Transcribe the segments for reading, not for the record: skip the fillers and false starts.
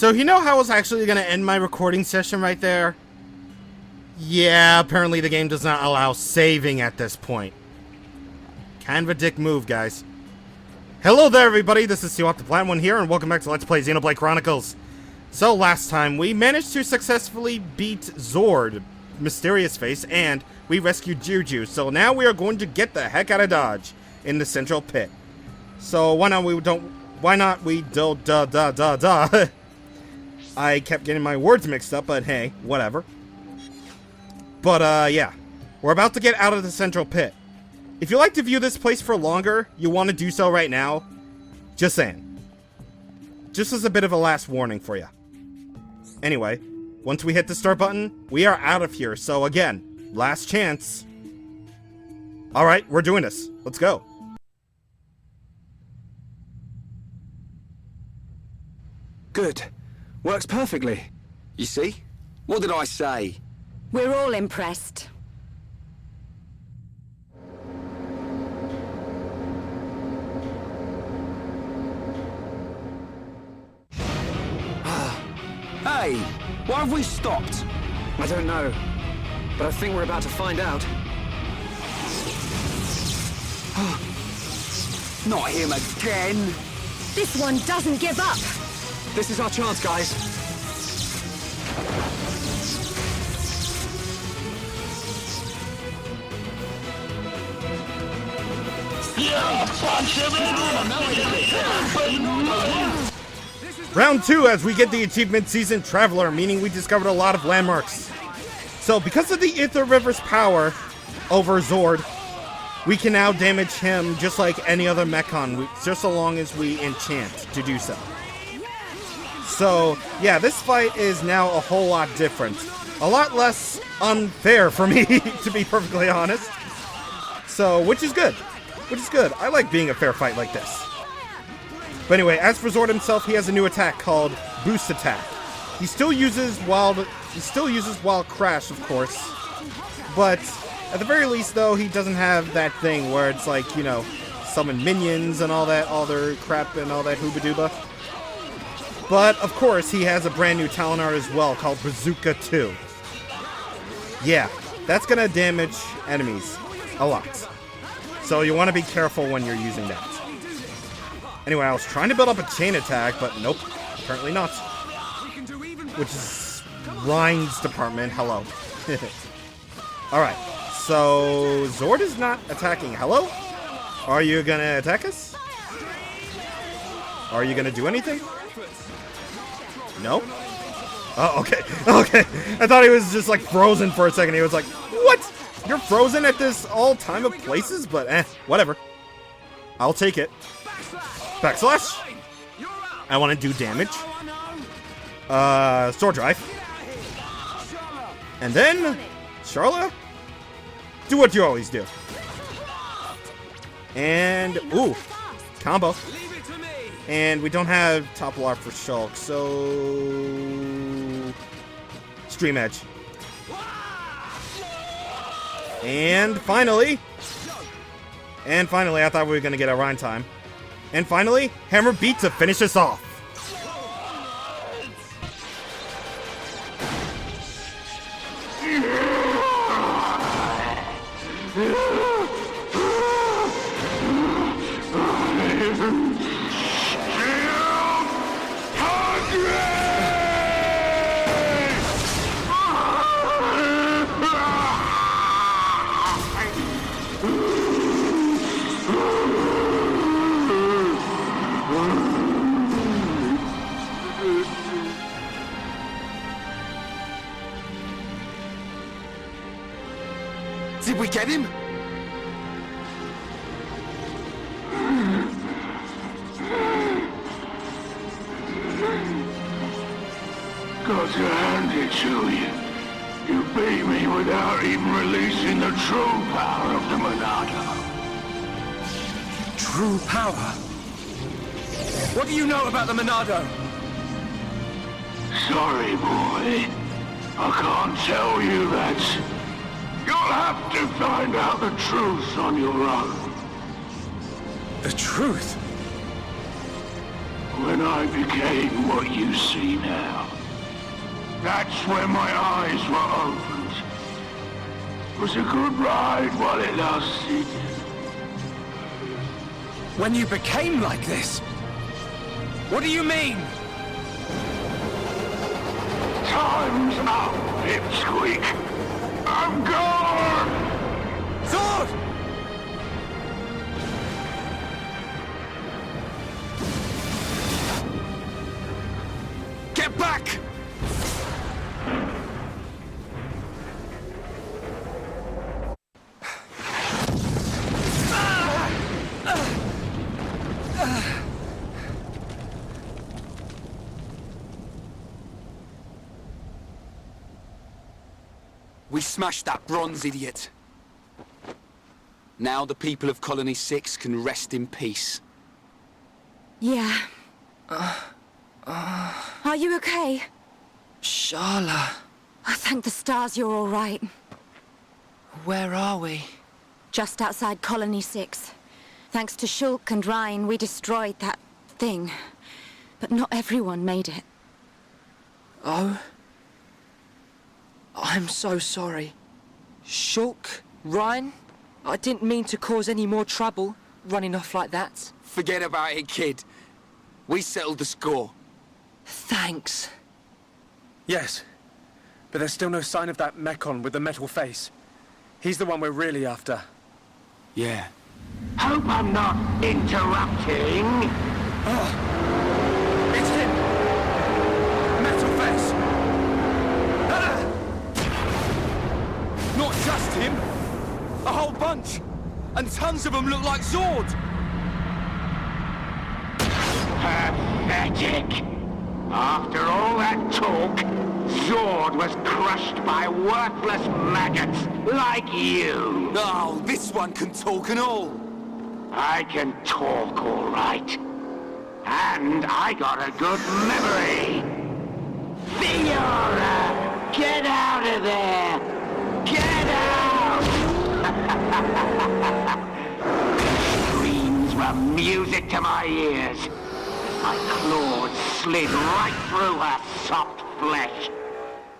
So you know how I was actually going to end my recording session right there? Yeah, apparently the game does not allow saving at this point. Kind of a dick move, guys. Hello there, everybody. This is CwapTheNintendin here, and welcome back to Let's Play Xenoblade Chronicles. So last time, we managed to successfully beat Zord, Mysterious Face, and we rescued Juju. So now we are going to get the heck out of Dodge in the central pit. So why not we I kept getting my words mixed up, but hey, whatever. But, yeah. We're about to get out of the central pit. If you like to view this place for longer, you want to do so right now. Just saying. Just as a bit of a last warning for you. Anyway, once we hit the start button, we are out of here. So again, last chance. Alright, we're doing this. Let's go. Good. Works perfectly. You see? What did I say? We're all impressed. Hey! Why have we stopped? I don't know, but I think we're about to find out. Not him again! This one doesn't give up! This is our chance, guys. Round 2 as we get the achievement Seasoned Traveler, meaning we discovered a lot of landmarks. So because of the Aether River's power over Zord, we can now damage him just like any other Mechon, just so long as we enchant to do so. So, yeah, this fight is now a whole lot different. A lot less unfair for me, to be perfectly honest. So, which is good. Which is good. I like being a fair fight like this. But anyway, as for Zord himself, he has a new attack called Boost Attack. He still uses Wild Crash, of course. But at the very least, though, he doesn't have that thing where it's like, you know, summon minions and all that, all their crap and all that hooba-dooba. But, of course, he has a brand new talent art as well called Bazooka 2. Yeah, that's gonna damage enemies a lot. So you want to be careful when you're using that. Anyway, I was trying to build up a chain attack, but nope, apparently not. Which is Rhine's department, hello. Alright, so Zord is not attacking, hello? Are you gonna attack us? Are you gonna do anything? No? Oh, okay, okay. I thought he was just like frozen for a second. He was like, what? You're frozen at this all time of places? But whatever. I'll take it. Backslash. I want to do damage. Sword Drive. And then, Charla, do what you always do. And, ooh, combo. And we don't have top lock for Shulk, so Stream Edge. And finally, I thought we were gonna get a Rhine time. And finally, Hammer Beat to finish us off. Did we get him? Got to hand it to you. You beat me without even releasing the true power of the Monado. True power? What do you know about the Monado? Sorry, boy. I can't tell you that. You'll have to find out the truth on your own. The truth? when I became what you see now. That's when my eyes were opened. It was a good ride while it lasted. When you became like this? What do you mean? Time's up, Pipsqueak. I'm gone! Sword! Get back! We smashed that bronze idiot. Now the people of Colony 6 can rest in peace. Yeah. Are you okay? Shala, Oh, thank the stars you're all right. where are we? Just outside Colony 6. Thanks to Shulk and Ryan, we destroyed that thing. But not everyone made it. Oh? I'm so sorry. Shulk? Ryan? I didn't mean to cause any more trouble, running off like that. Forget about it, kid. We settled the score. Thanks. Yes, but there's still no sign of that Mechon with the metal face. He's the one we're really after. Yeah. Hope I'm not interrupting. It's him! Metal face! Ah! Not just him! A whole bunch! And tons of them look like Zord! Pathetic. After all that talk, Zord was crushed by worthless maggots like you. Oh, this one can talk and all. I can talk all right. And I got a good memory. Fiora! Get out of there! Get out! Screams were music to my ears. My claws slid right through her soft flesh.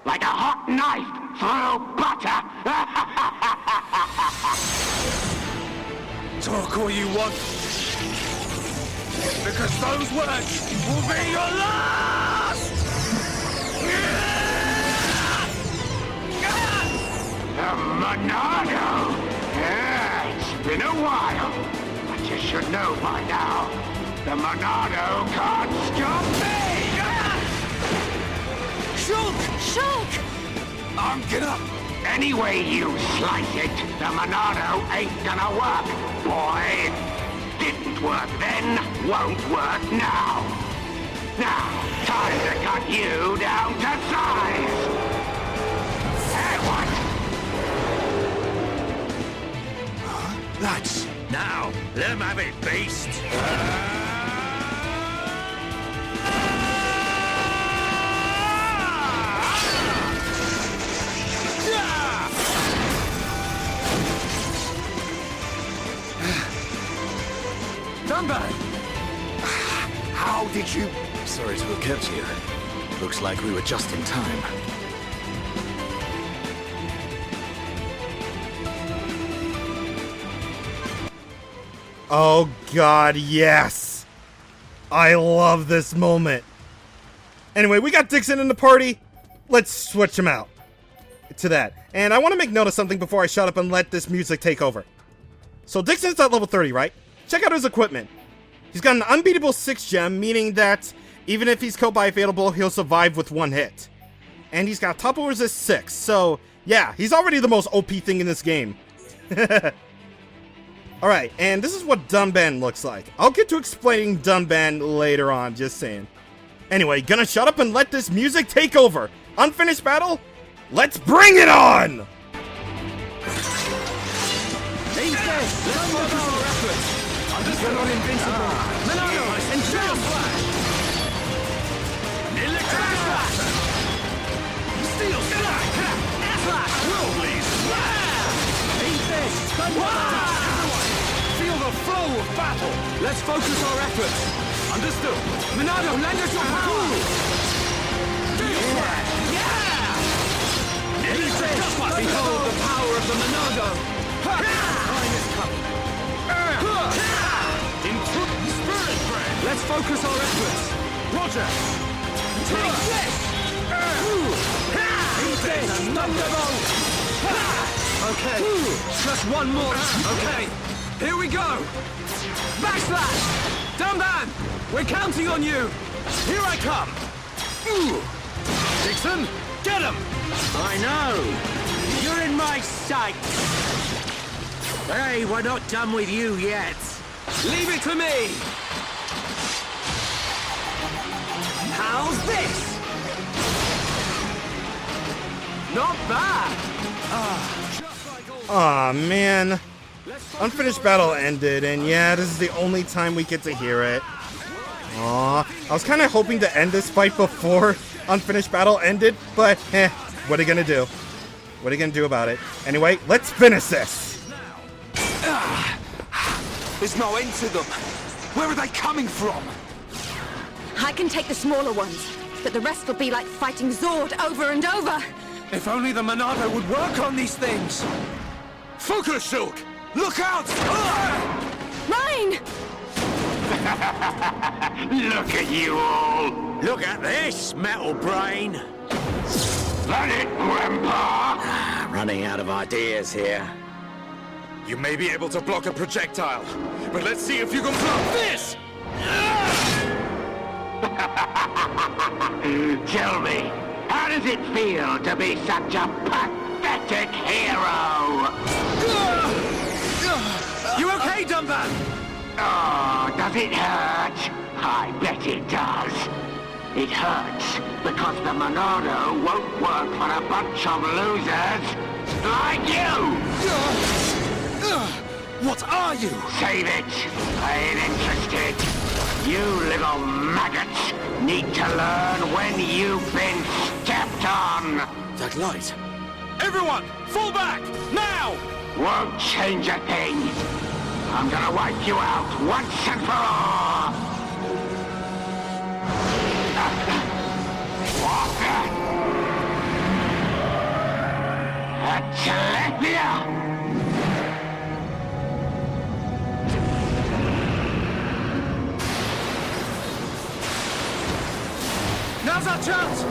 Like a hot knife through butter. Talk all you want. Because those words will be your last! The Monado! Yeah, it's been a while. But you should know by now. The Monado can't stop me! Shulk! Shulk! I'm gonna... Any way you slice it, the Monado ain't gonna work, boy. Didn't work then, won't work now. Now, time to cut you down to size. Hey, what? Lads, Now, let him have it, beast! Dunban! how did you... Sorry to have kept you. Looks like we were just in time. Oh god, yes! I love this moment. Anyway, we got Dixon in the party. Let's switch him out to that. And I want to make note of something before I shut up and let this music take over. So Dixon's at level 30, right? Check out his equipment. He's got an unbeatable 6 gem, meaning that even if he's killed by a fatal blow, he'll survive with 1 hit. And he's got topple resist 6, so yeah, he's already the most OP thing in this game. Alright, and this is what Dunban looks like. I'll get to explaining Dunban later on, just saying. Anyway, gonna shut up and let this music take over. Unfinished battle? Let's bring it on! You're not invincible. Milano, and Trail Flash! Electric Flash! Steel Strike! Flash! Whirlblaze! Feel the flow of battle! Let's focus our efforts! Understood. Monado, lend us your power! Behold the power of the Monado! Time is coming. Spirit friend. Let's focus our efforts. Roger. Take this! Eat this! Thunderbolt! Okay, just one more. Okay, here we go! Backslash! Dumban! We're counting on you! Here I come. Dixon, get him. I know! You're in my sight! Hey, we're not done with you yet! Leave it to me! How's this? Not bad! Aw, man. Unfinished battle ended, and yeah, this is the only time we get to hear it. Aw, I was kind of hoping to end this fight before Unfinished battle ended, but what are you gonna do? What are you gonna do about it? Anyway, let's finish this! There's no end to them! Where are they coming from? I can take the smaller ones, but the rest will be like fighting Zord over and over. If only the Monado would work on these things! Focus, Shulk. Look out! Ryan! Look at you all! Look at this, metal brain! That it, Grandpa? Running out of ideas here. You may be able to block a projectile, but let's see if you can block this! Tell me, how does it feel to be such a pathetic hero? You okay, Dumban? Oh, does it hurt? I bet it does. It hurts because the Monado won't work for a bunch of losers like you! What are you? Save it. I ain't interested. You little maggots need to learn when you've been stepped on. That light. Everyone, fall back, now! Won't change a thing. I'm gonna wipe you out once and for all. Telepia! Now's our chance!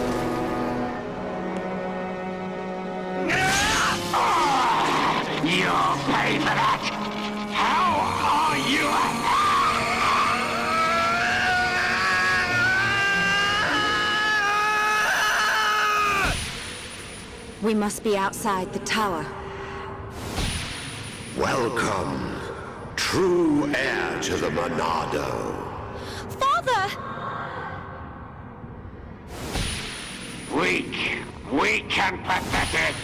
You'll pay for that! How are you? We must be outside the tower. Welcome, true heir to the Monado. Father! Weak and pathetic.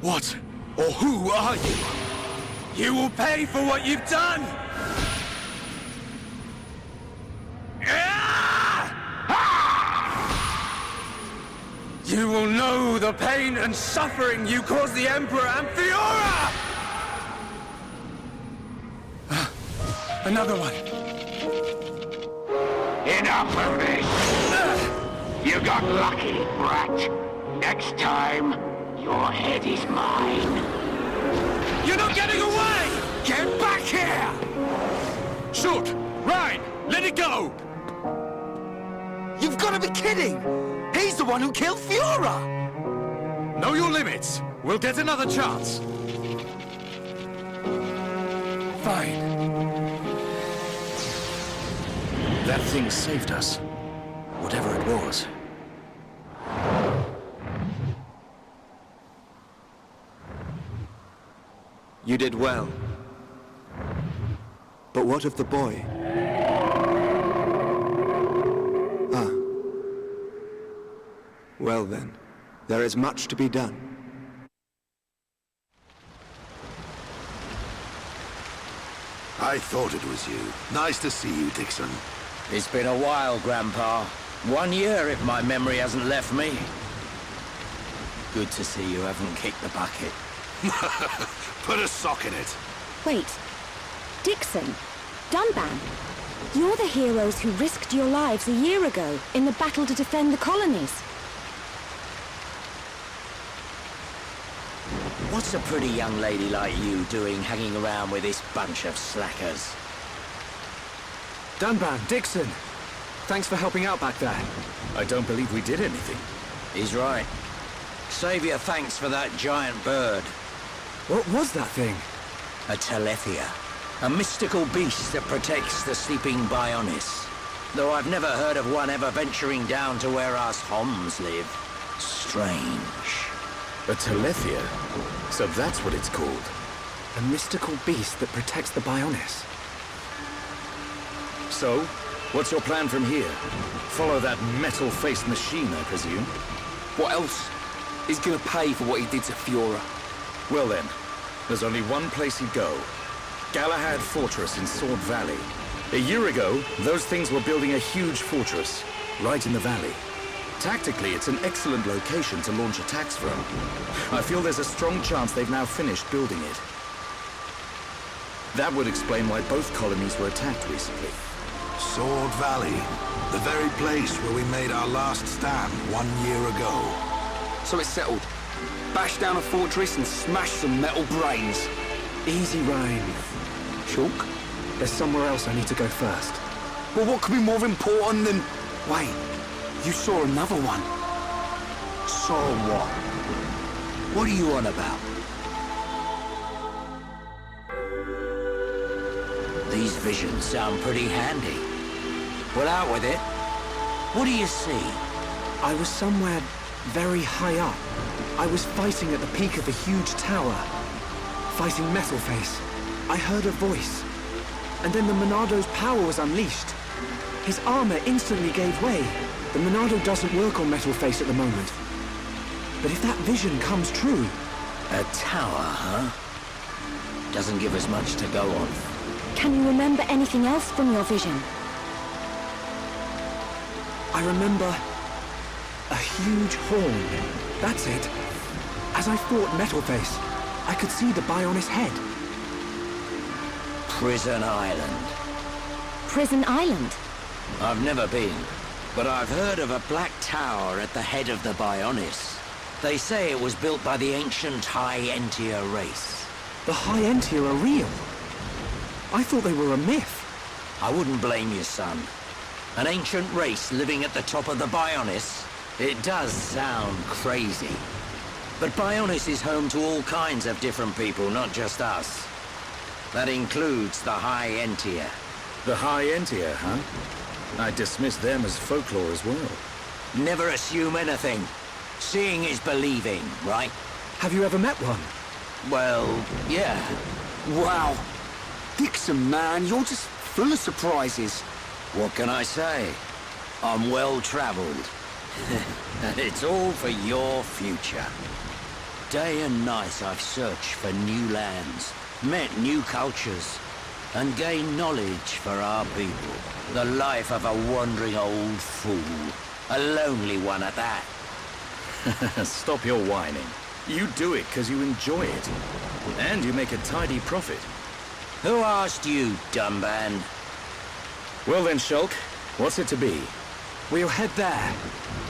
What or who are you? You will pay for what you've done! You will know the pain and suffering you caused the Emperor and Fiora! Another one. Enough of this. You got lucky, brat. Next time, your head is mine. You're not getting away! Get back here! Shulk, Ryan, let it go! You've got to be kidding! He's the one who killed Fiora! Know your limits. We'll get another chance. Fine. That thing saved us. Whatever it was. You did well. But what of the boy? Ah. Well then, there is much to be done. I thought it was you. Nice to see you, Dixon. It's been a while, Grandpa. 1 year, if my memory hasn't left me. Good to see you haven't kicked the bucket. Put a sock in it. Wait. Dixon. Dunban. You're the heroes who risked your lives a year ago in the battle to defend the colonies. What's a pretty young lady like you doing hanging around with this bunch of slackers? Dunban, Dixon! Thanks for helping out back there. I don't believe we did anything. He's right. Save your thanks for that giant bird. What was that thing? A Telethia. A mystical beast that protects the sleeping Bionis. Though I've never heard of one ever venturing down to where us Homs live. Strange. A Telethia? So that's what it's called. A mystical beast that protects the Bionis. So, what's your plan from here? Follow that metal-faced machine, I presume? What else? He's gonna pay for what he did to Fiora. Well then, there's only one place he'd go. Galahad Fortress in Sword Valley. A year ago, those things were building a huge fortress, right in the valley. Tactically, it's an excellent location to launch attacks from. I feel there's a strong chance they've now finished building it. That would explain why both colonies were attacked recently. Sword Valley, the very place where we made our last stand 1 year ago. So it's settled. Bash down a fortress and smash some metal brains. Easy, Ryan. Shulk? There's somewhere else I need to go first. Well, what could be more important than... Wait, you saw another one. Saw what? What are you on about? These visions sound pretty handy. Well, out with it. What do you see? I was somewhere very high up. I was fighting at the peak of a huge tower. Fighting Metalface. I heard a voice. And then the Monado's power was unleashed. His armor instantly gave way. The Monado doesn't work on Metalface at the moment. But if that vision comes true... A tower, huh? Doesn't give us much to go on. Can you remember anything else from your vision? I remember... a huge horn. That's it. As I fought Metalface, I could see the Bionis head. Prison Island. Prison Island? I've never been, but I've heard of a black tower at the head of the Bionis. They say it was built by the ancient High Entia race. The High Entia are real? I thought they were a myth. I wouldn't blame you, son. An ancient race living at the top of the Bionis? It does sound crazy. But Bionis is home to all kinds of different people, not just us. That includes the High Entia. The High Entia, huh? I dismiss them as folklore as well. Never assume anything. Seeing is believing, right? Have you ever met one? Well, yeah. Wow. Dixon, man, you're just full of surprises. What can I say? I'm well-traveled. And it's all for your future. Day and night I've searched for new lands, met new cultures, and gained knowledge for our people. The life of a wandering old fool. A lonely one at that. Stop your whining. You do it because you enjoy it. And you make a tidy profit. Who asked you, Dumban? Well then, Shulk, what's it to be? We'll head there.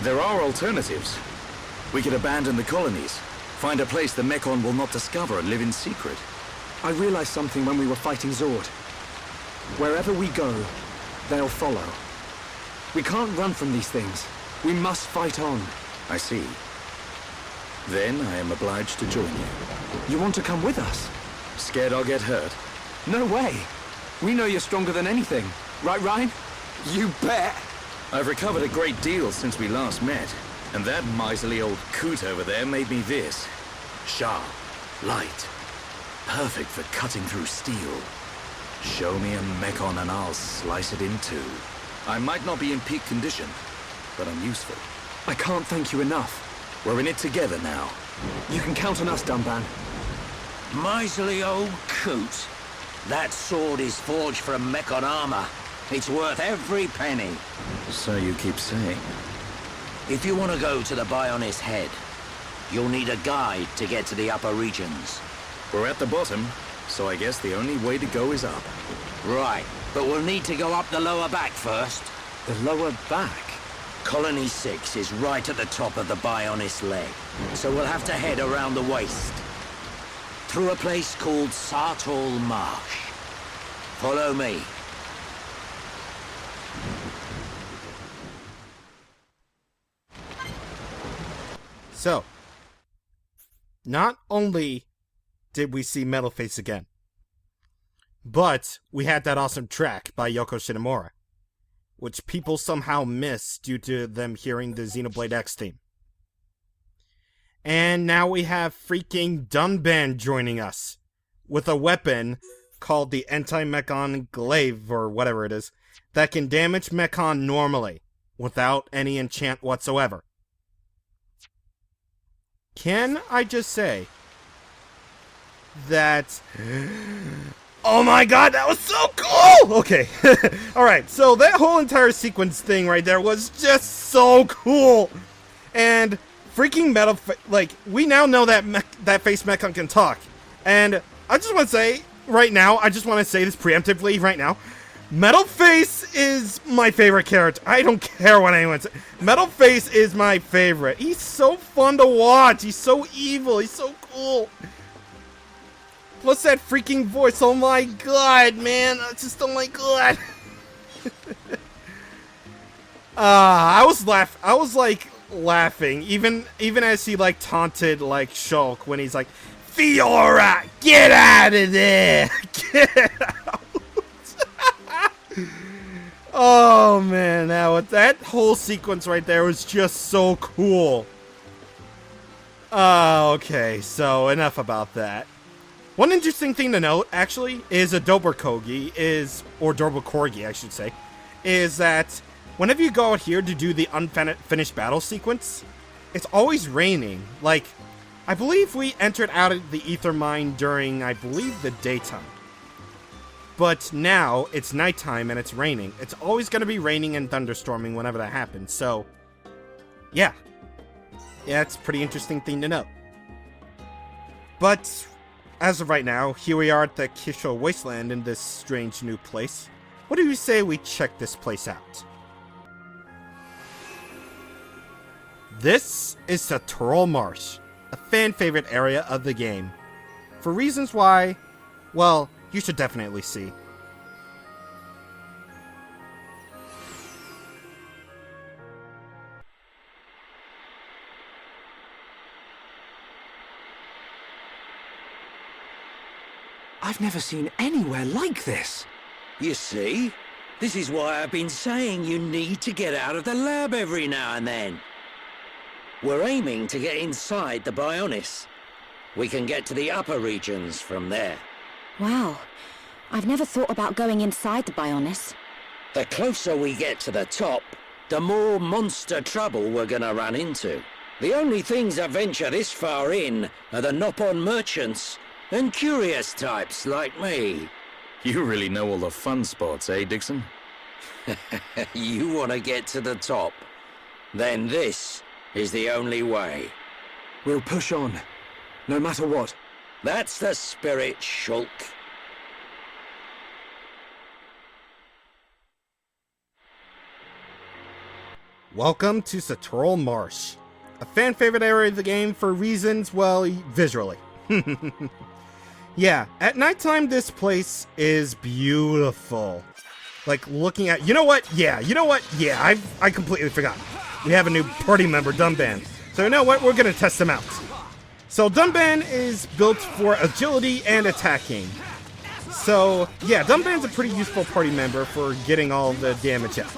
There are alternatives. We could abandon the colonies, find a place the Mechon will not discover and live in secret. I realized something when we were fighting Zord. Wherever we go, they'll follow. We can't run from these things. We must fight on. I see. Then I am obliged to join you. You want to come with us? Scared I'll get hurt? No way. We know you're stronger than anything. Right, Ryan? You bet. I've recovered a great deal since we last met. And that miserly old coot over there made me this. Sharp, light, perfect for cutting through steel. Show me a Mechon and I'll slice it in two. I might not be in peak condition, but I'm useful. I can't thank you enough. We're in it together now. You can count on us, Dumban. Miserly old coot. That sword is forged from Mechon armor. It's worth every penny. So you keep saying. If you want to go to the Bionis head, you'll need a guide to get to the upper regions. We're at the bottom, so I guess the only way to go is up. Right, but we'll need to go up the lower back first. The lower back? Colony 6 is right at the top of the Bionis leg, so we'll have to head around the waist. Through a place called Sartall Marsh. Follow me. So, not only did we see Metalface again, but we had that awesome track by Yoko Shinomura, which people somehow missed due to them hearing the Xenoblade X theme. And now we have freaking Dunban joining us with a weapon called the Anti-Mechon Glaive, or whatever it is, that can damage Mechon normally, without any enchant whatsoever. Can I just say that... Oh my god, that was so cool! Okay, alright, so that whole entire sequence thing right there was just so cool! And freaking we now know that that face Mechon can talk. And I just want to say, right now, I just want to say this preemptively right now, Metalface is my favorite character. I don't care what anyone says. Metalface is my favorite. He's so fun to watch. He's so evil. He's so cool. Plus that freaking voice. Oh my god, man. Oh my god. I was laughing. Even as he taunted Shulk when he's like, Fiora, get out of there. Get out. Oh man, that whole sequence right there was just so cool. Okay, so enough about that. One interesting thing to note, actually, is a Dobberkogi or Dobberkorgi, I should say, is that whenever you go out here to do the unfinished battle sequence, it's always raining. I believe we entered out of the Ether Mine during, I believe, the daytime. But now, it's nighttime and it's raining. It's always going to be raining and thunderstorming whenever that happens, so... Yeah. Yeah, it's a pretty interesting thing to note. But, as of right now, here we are at the Kisho Wasteland in this strange new place. What do you say we check this place out? This is Sartall Marsh, a fan-favorite area of the game. For reasons why, well... you should definitely see. I've never seen anywhere like this. You see? This is why I've been saying you need to get out of the lab every now and then. We're aiming to get inside the Bionis. We can get to the upper regions from there. Wow. I've never thought about going inside the Bionis. The closer we get to the top, the more monster trouble we're gonna run into. The only things that venture this far in are the Nopon merchants and curious types like me. You really know all the fun spots, eh, Dixon? You want to get to the top? Then this is the only way. We'll push on, no matter what. That's the spirit, Shulk. Welcome to Sartall Marsh, a fan-favorite area of the game for reasons, well, visually. Yeah, at nighttime this place is beautiful. Looking at... You know what? Yeah, I completely forgot. We have a new party member, Dunban. So you know what? We're gonna test him out. So Dunban is built for agility and attacking. So, yeah, Dunban's a pretty useful party member for getting all the damage out.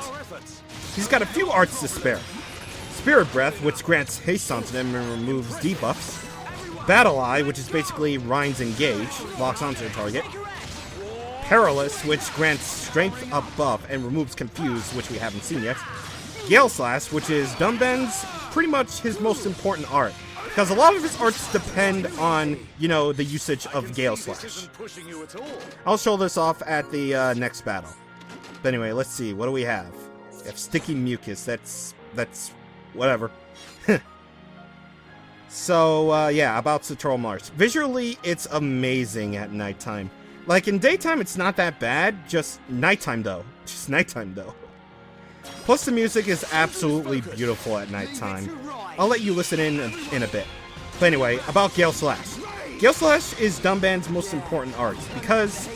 He's got a few arts to spare. Spirit Breath, which grants haste onto them and removes debuffs. Battle Eye, which is basically Rhine's Engage, locks onto the target. Perilous, which grants strength up buff and removes Confuse, which we haven't seen yet. Gale Slash, which is Dunban's pretty much his most important art, because a lot of his arts depend on, the usage of Gale Slash. I'll show this off at the next battle. But anyway, let's see, what do we have? We have Sticky Mucus, that's whatever. So, yeah, about Sartall Marsh. Visually, it's amazing at nighttime. Like, in daytime, it's not that bad. Just nighttime, though. Plus, the music is absolutely beautiful at nighttime. I'll let you listen in a bit. But anyway, about Gale Slash. Gale Slash is Dunban's most important art, because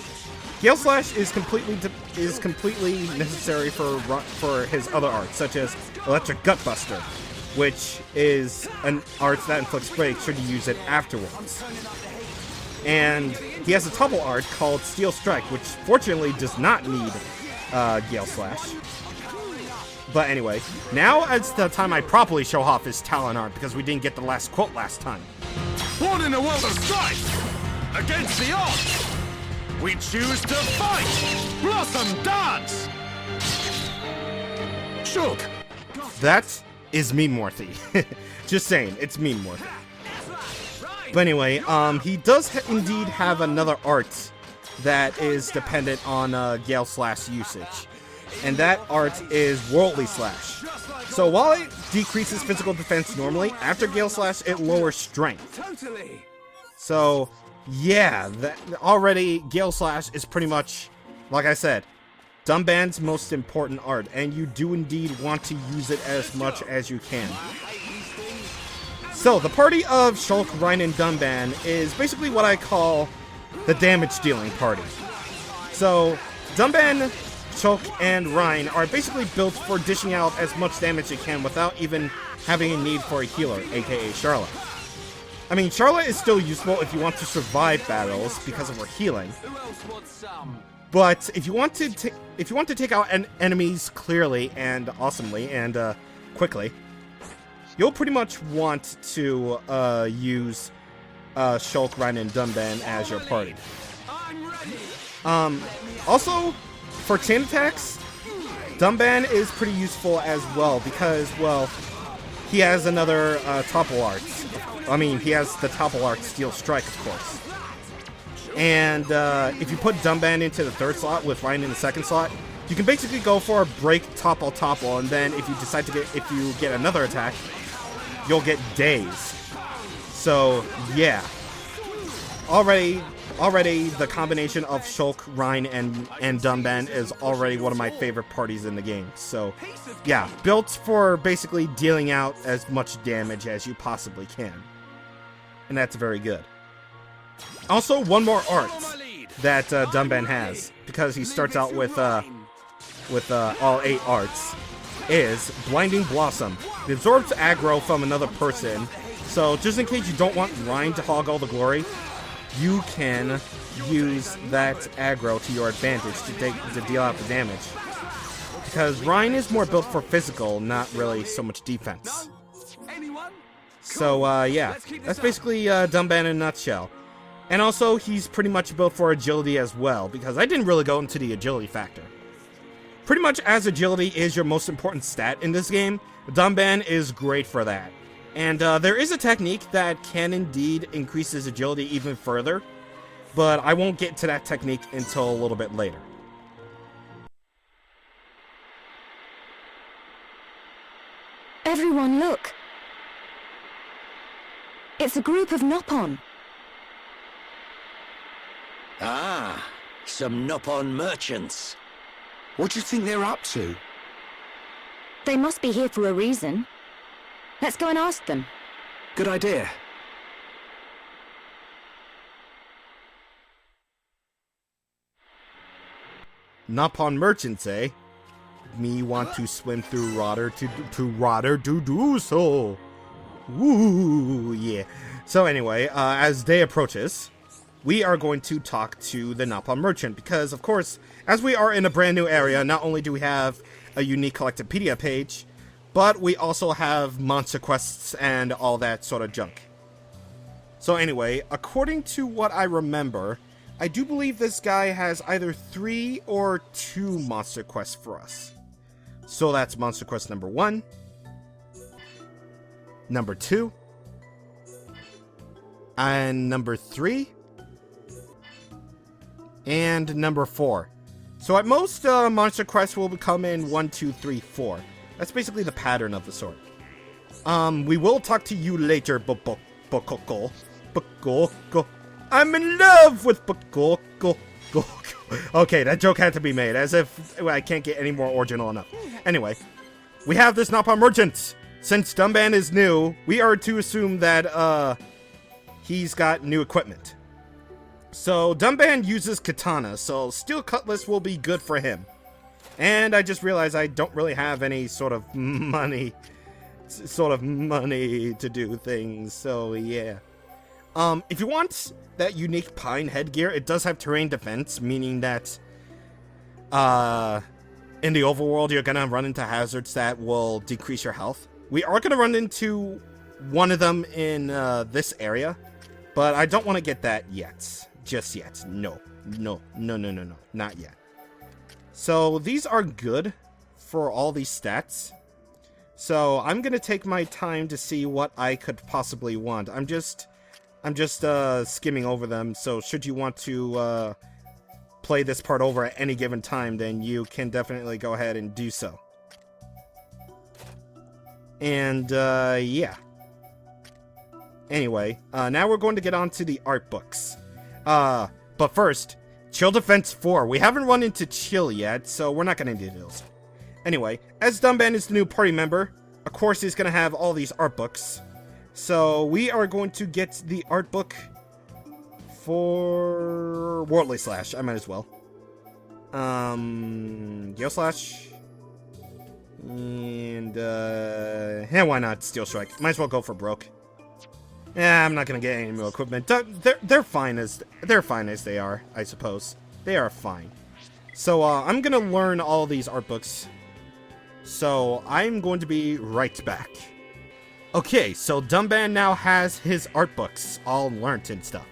Gale Slash is completely necessary for his other art, such as Electric Gutbuster, which is an art that inflicts breaks should you use it afterwards. And he has a double art called Steel Strike, which fortunately does not need Gale Slash. But anyway, now is the time I properly show off his talent art, because we didn't get the last quote last time. Born in a world of strife! Against the odds! We choose to fight! Blossom dance! Shulk! That is meme-worthy. Just saying, it's meme-worthy. But anyway, he does indeed have another art that is dependent on Gale Slash usage. And that art is Worldly Slash. So while it decreases physical defense normally, after Gale Slash, it lowers strength. So, yeah, already Gale Slash is pretty much, like I said, Dunban's most important art, and you do indeed want to use it as much as you can. So, the party of Shulk, Rhine, and Dunban is basically what I call the damage-dealing party. So, Dunban, Shulk, and Rhine are basically built for dishing out as much damage as you can without even having a need for a healer, aka Charlotte. I mean, Charlotte is still useful if you want to survive battles because of her healing. But if you want to take out enemies clearly and awesomely and quickly, you'll pretty much want to use Shulk, Rhine, and Dunban as your party. Also, for chain attacks, Dunban is pretty useful as well because, well, he has another topple art. I mean, he has the topple art Steel Strike, of course. And if you put Dunban into the third slot with Rhine in the second slot, you can basically go for a break, topple, topple, and then if you get another attack, you'll get daze. So yeah, already the combination of Shulk, Rhine, and Dunban is already one of my favorite parties in the game. So yeah, built for basically dealing out as much damage as you possibly can, and that's very good. Also, one more art that Dunban has, because he starts out with all 8 arts, is Blinding Blossom. It absorbs aggro from another person, so just in case you don't want Rhine to hog all the glory, you can use that aggro to your advantage to deal out the damage. Because Rhine is more built for physical, not really so much defense. So, yeah, that's basically Dunban in a nutshell. And also, he's pretty much built for agility as well, because I didn't really go into the agility factor. Pretty much as agility is your most important stat in this game, Dunban is great for that. And there is a technique that can indeed increase his agility even further, but I won't get to that technique until a little bit later. Everyone, look! It's a group of Nopon. Ah, some Nopon merchants. What do you think they're up to? They must be here for a reason. Let's go and ask them. Good idea. Nopon merchants, eh? Me want to swim through water to do so. Woo, yeah. So anyway, as day approaches, we are going to talk to the Nopon merchant because, of course, as we are in a brand new area, not only do we have a unique Collectopedia page, but we also have monster quests and all that sort of junk. So anyway, according to what I remember, I do believe this guy has either 3 or 2 monster quests for us. So that's monster quest number 1, number 2, and number 3, and number 4. So at most, monster quests will come in 1, 2, 3, 4. That's basically the pattern of the sort. We will talk to you later, Bokoko. I'm in love with Bokoko. Okay, that joke had to be made, as if I can't get any more original enough. Anyway, we have this Napalm Merchant. Since Dumban is new, we are to assume that, he's got new equipment. So, Dumban uses katana, so steel cutlass will be good for him. And I just realized I don't really have any sort of money to do things, so yeah. If you want that unique pine headgear, it does have terrain defense, meaning that, in the overworld, you're gonna run into hazards that will decrease your health. We are gonna run into one of them in, this area, but I don't want to get that yet. Just yet. No, not yet. So, these are good for all these stats. So, I'm gonna take my time to see what I could possibly want. I'm just skimming over them, so should you want to, play this part over at any given time, then you can definitely go ahead and do so. And, yeah. Anyway, now we're going to get on to the art books. But first, Chill Defense 4. We haven't run into Chill yet, so we're not gonna do those. Anyway, as Dumban is the new party member, of course he's gonna have all these art books. So we are going to get the art book for Worldly Slash. I might as well. Gale Slash. And, yeah, why not Steel Strike? Might as well go for Broke. Yeah, I'm not gonna get any more equipment. They're fine as they are, I suppose. They are fine. So, I'm gonna learn all these art books. So, I'm going to be right back. Okay, so Dumban now has his art books all learnt and stuff.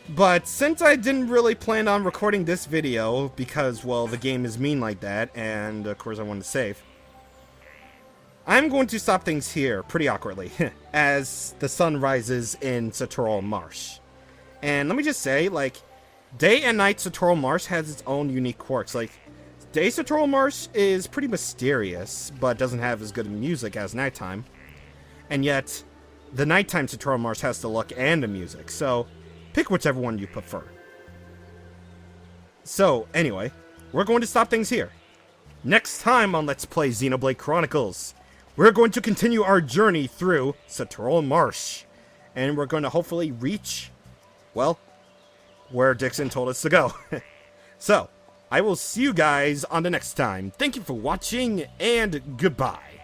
But since I didn't really plan on recording this video, because, well, the game is mean like that, and of course I want to save, I'm going to stop things here, pretty awkwardly, as the sun rises in Satoral Marsh. And let me just say, like, day and night Satoral Marsh has its own unique quirks. Like, day Satoral Marsh is pretty mysterious, but doesn't have as good music as nighttime. And yet, the nighttime Satoral Marsh has the look and the music, so pick whichever one you prefer. So, anyway, we're going to stop things here. Next time on Let's Play Xenoblade Chronicles, we're going to continue our journey through Satoral Marsh. And we're going to hopefully reach, well, where Dixon told us to go. So, I will see you guys on the next time. Thank you for watching, and goodbye.